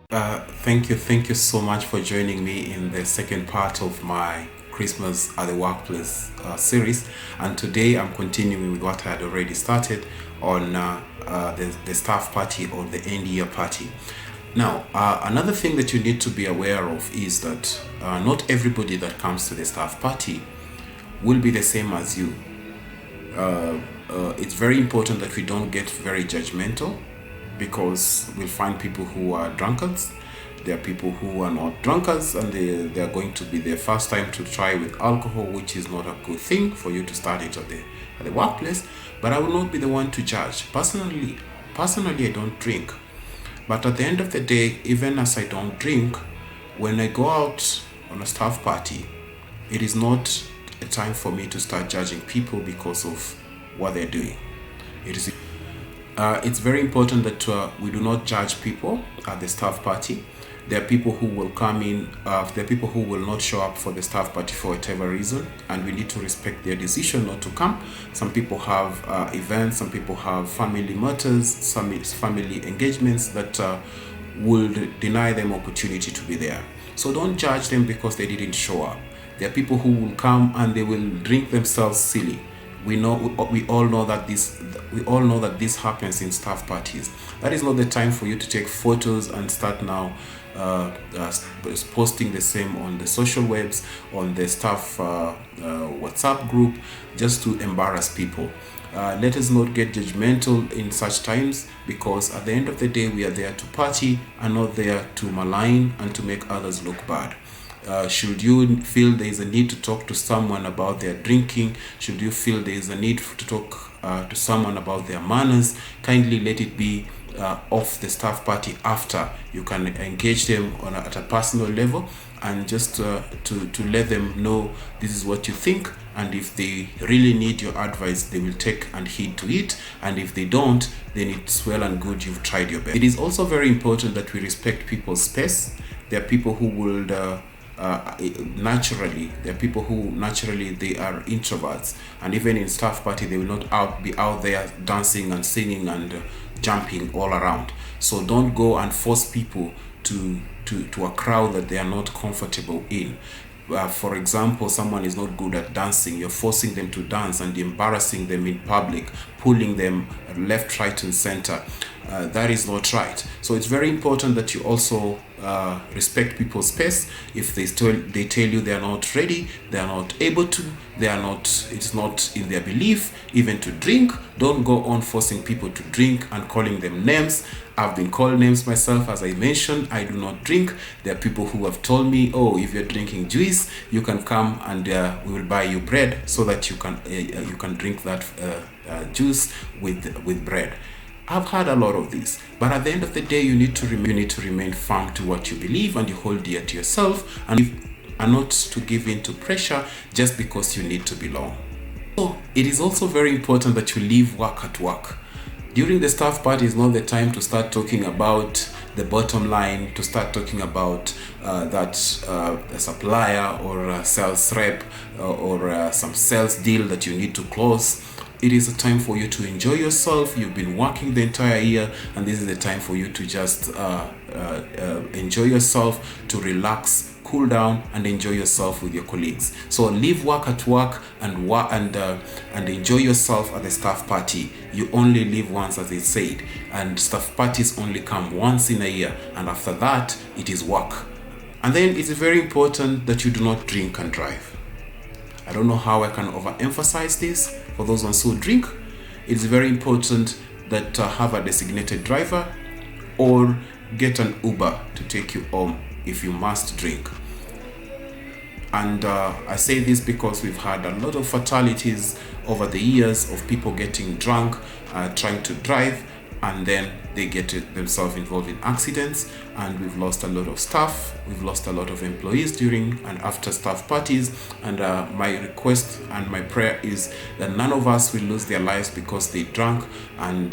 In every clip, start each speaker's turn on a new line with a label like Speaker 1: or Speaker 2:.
Speaker 1: Thank you so much for joining me in the second part of my Christmas at the Workplace series. And today I'm continuing with what I had already started on the staff party or the end year party. Now, another thing that you need to be aware of is that not everybody that comes to the staff party will be the same as you. It's very important that we don't get very judgmental because we'll find people who are drunkards. There are people who are not drunkards and they are going to be their first time to try with alcohol, which is not a good thing for you to start it at the workplace. But I will not be the one to judge. Personally, I don't drink. But at the end of the day, even as I don't drink, when I go out on a staff party, it is not a time for me to start judging people because of what they're doing. It's very important that we do not judge people at the staff party. There are people who will come in, there are people who will not show up for the staff party for whatever reason, and we need to respect their decision not to come. Some people have events, some people have family matters, some family engagements that will deny them opportunity to be there. So don't judge them because they didn't show up. There are people who will come and they will drink themselves silly. We all know that this happens in staff parties. That is not the time for you to take photos and start now posting the same on the social webs, on the staff WhatsApp group, just to embarrass people. Let us not get judgmental in such times, because at the end of the day we are there to party and not there to malign and to make others look bad. Should you feel there is a need to talk to someone about their drinking, should you feel there is a need to talk to someone about their manners, kindly let it be off the staff party after. You can engage them at a personal level and just to let them know this is what you think, and if they really need your advice, they will take and heed to it, and if they don't, then it's well and good, you've tried your best. It is also very important that we respect people's space. There are people who would naturally they are introverts, and even in staff party they will not be out there dancing and singing and jumping all around. So don't go and force people to a crowd that they are not comfortable in. For example, someone is not good at dancing, you're forcing them to dance and embarrassing them in public, pulling them left, right and center. That is not right. So it's very important that you also respect people's space. If they tell you they are not ready, they are not able to, it's not in their belief even to drink, don't go on forcing people to drink and calling them names. I've been called names myself. As I mentioned, I do not drink. There are people who have told me, oh, if you're drinking juice, you can come and we will buy you bread so that you can drink that juice with bread. I've had a lot of these, but at the end of the day, you need to remain firm to what you believe and you hold dear to yourself, and not to give in to pressure just because you need to belong. So it is also very important that you leave work at work. During the staff party is not the time to start talking about the bottom line, to start talking about a supplier or a sales rep or some sales deal that you need to close. It is a time for you to enjoy yourself. You've been working the entire year, and this is the time for you to just enjoy yourself, to relax, cool down, and enjoy yourself with your colleagues. So leave work at work and enjoy yourself at the staff party. You only live once, as they said, and staff parties only come once in a year, and after that it is work. And then it's very important that you do not drink and drive. I don't know how I can overemphasize this. For those ones who drink, it's very important that have a designated driver or get an Uber to take you home if you must drink. And I say this because we've had a lot of fatalities over the years of people getting drunk, trying to drive, and then they get themselves involved in accidents, and we've lost a lot of staff, we've lost a lot of employees during and after staff parties. And my request and my prayer is that none of us will lose their lives because they drank and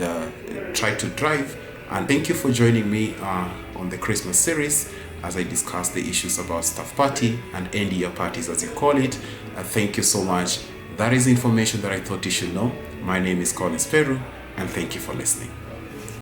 Speaker 1: tried to drive. And thank you for joining me on the Christmas series as I discuss the issues about staff party and end year parties, as you call it. Thank you so much. That is information that I thought you should know. My name is Colin Speru, and thank you for listening.